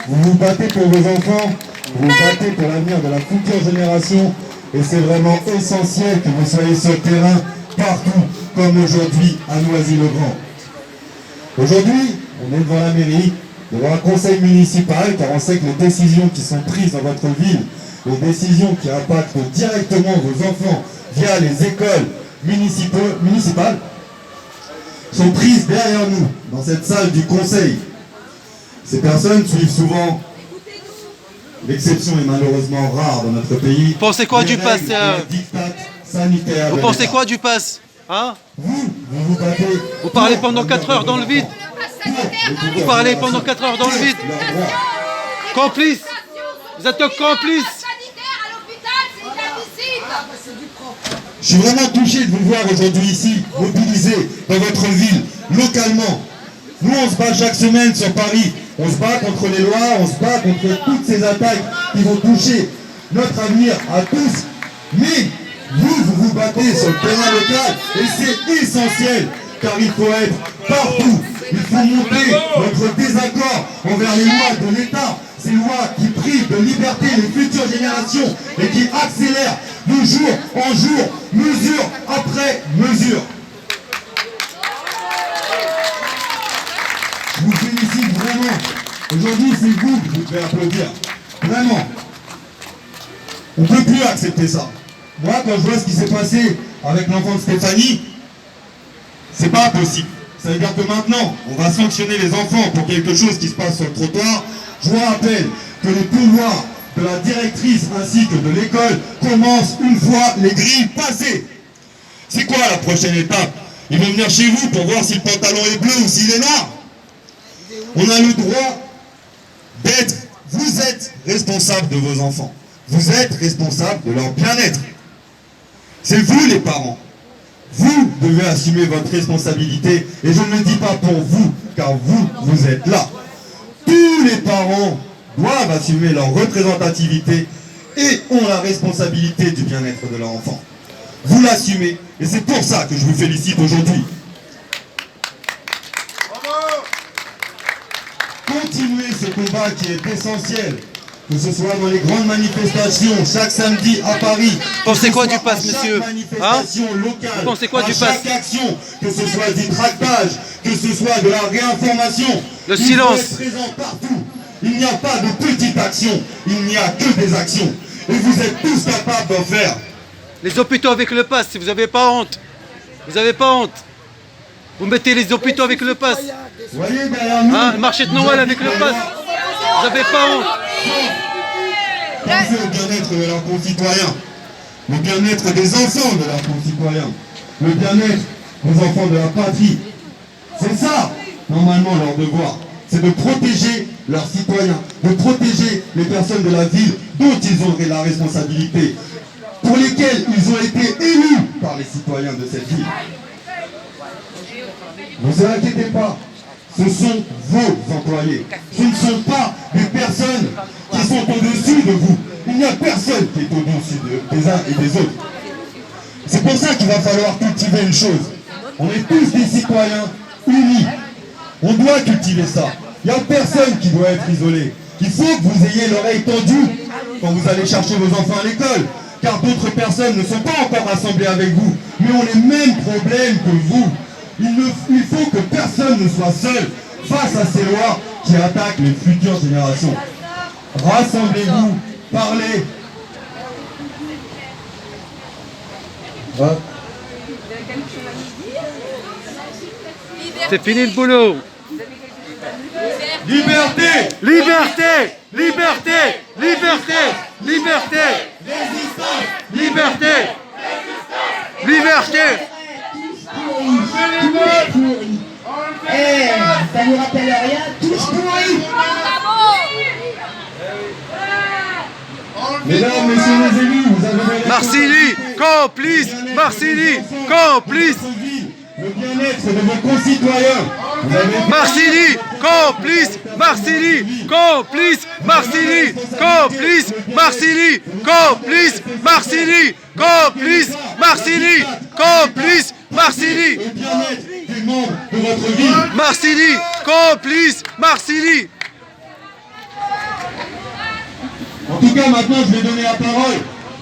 vous vous battez pour vos enfants, vous vous battez pour l'avenir de la future génération, et c'est vraiment essentiel que vous soyez sur le terrain partout, comme aujourd'hui à Noisy-le-Grand. Aujourd'hui, on est devant la mairie, devant un conseil municipal, car on sait que les décisions qui sont prises dans votre ville, les décisions qui impactent directement vos enfants via les écoles municipales, sont prises derrière nous, dans cette salle du conseil. Ces personnes suivent souvent, l'exception est malheureusement rare dans notre pays. Vous pensez quoi du pass Vous pensez quoi du pass hein? Vous battez. Vous parlez pendant 4 heures dans le vide. Vous parlez pendant 4 heures dans le vide. Complice. Vous êtes complice. Je suis vraiment touché de vous voir aujourd'hui ici, mobilisés dans votre ville, localement. Nous, on se bat chaque semaine sur Paris. On se bat contre les lois, on se bat contre toutes ces attaques qui vont toucher notre avenir à tous. Mais vous vous battez sur le terrain local et c'est essentiel, car il faut être partout. Il faut monter notre désaccord envers les lois de l'État, ces lois qui privent de liberté les futures générations et qui accélèrent de jour en jour, mesure après mesure. Je vous félicite vraiment. Aujourd'hui, c'est vous que je vais applaudir. Vraiment. On ne peut plus accepter ça. Moi, quand je vois ce qui s'est passé avec l'enfant de Stéphanie, c'est pas possible. Ça veut dire que maintenant, on va sanctionner les enfants pour quelque chose qui se passe sur le trottoir. Je vous rappelle que les pouvoirs de la directrice ainsi que de l'école commencent une fois les grilles passées. C'est quoi la prochaine étape? Ils vont venir chez vous pour voir si le pantalon est bleu ou s'il est noir. On a le droit d'être, vous êtes responsable de vos enfants. Vous êtes responsable de leur bien-être. C'est vous les parents. Vous devez assumer votre responsabilité. Et je ne le dis pas pour vous, car vous, vous êtes là. Tous les parents doivent assumer leur représentativité et ont la responsabilité du bien-être de leur enfant. Vous l'assumez et c'est pour ça que je vous félicite aujourd'hui. Continuez ce combat qui est essentiel, que ce soit dans les grandes manifestations, chaque samedi à Paris. Vous pensez quoi du pass, monsieur hein? Vous pensez quoi du pass? Chaque action, que ce soit du tractage, que ce soit de la réinformation, le silence. Vous êtes présent partout. Il n'y a pas de petites actions, il n'y a que des actions. Et vous êtes tous capables d'en faire. Les hôpitaux avec le pass, si vous n'avez pas honte. Vous n'avez pas honte. Vous mettez les hôpitaux avec le pass. Voyez derrière nous. Hein, le marché de Noël avec le pass. Vous n'avez pas honte. Pensez au bien-être de leurs concitoyens. Le bien-être des enfants de leurs concitoyens. Le bien-être des enfants de la patrie. C'est ça, normalement, leur devoir. C'est de protéger leurs citoyens, de protéger les personnes de la ville dont ils ont la responsabilité, pour lesquelles ils ont été élus par les citoyens de cette ville. Ne vous inquiétez pas, ce sont vos employés. Ce ne sont pas des personnes qui sont au-dessus de vous. Il n'y a personne qui est au-dessus des uns et des autres. C'est pour ça qu'il va falloir cultiver une chose. On est tous des citoyens unis. On doit cultiver ça. Il n'y a personne qui doit être isolé. Il faut que vous ayez l'oreille tendue quand vous allez chercher vos enfants à l'école, car d'autres personnes ne sont pas encore rassemblées avec vous, mais ont les mêmes problèmes que vous. Il faut que personne ne soit seul face à ces lois qui attaquent les futures générations. Rassemblez-vous, parlez. C'est fini le boulot. Liberté! Liberté! Liberté! Liberté! Liberté! Résistance! Liberté! Liberté! Ça nous rappelle rien, tous pourris. Mesdames, messieurs les élus, vous avez... Marcilly, complice! Marcilly, complice! Le bien-être de vos concitoyens. Marcilly, complice! Marcilly, complice! Marcilly, complice! Marcilly, complice! Marcilly, complice! Marcilly, complice! Marcilly! Le bien-être des membres de votre ville. Marcilly, complice! Marcilly! tout cas, maintenant, je vais donner la parole.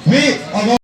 Mais avant...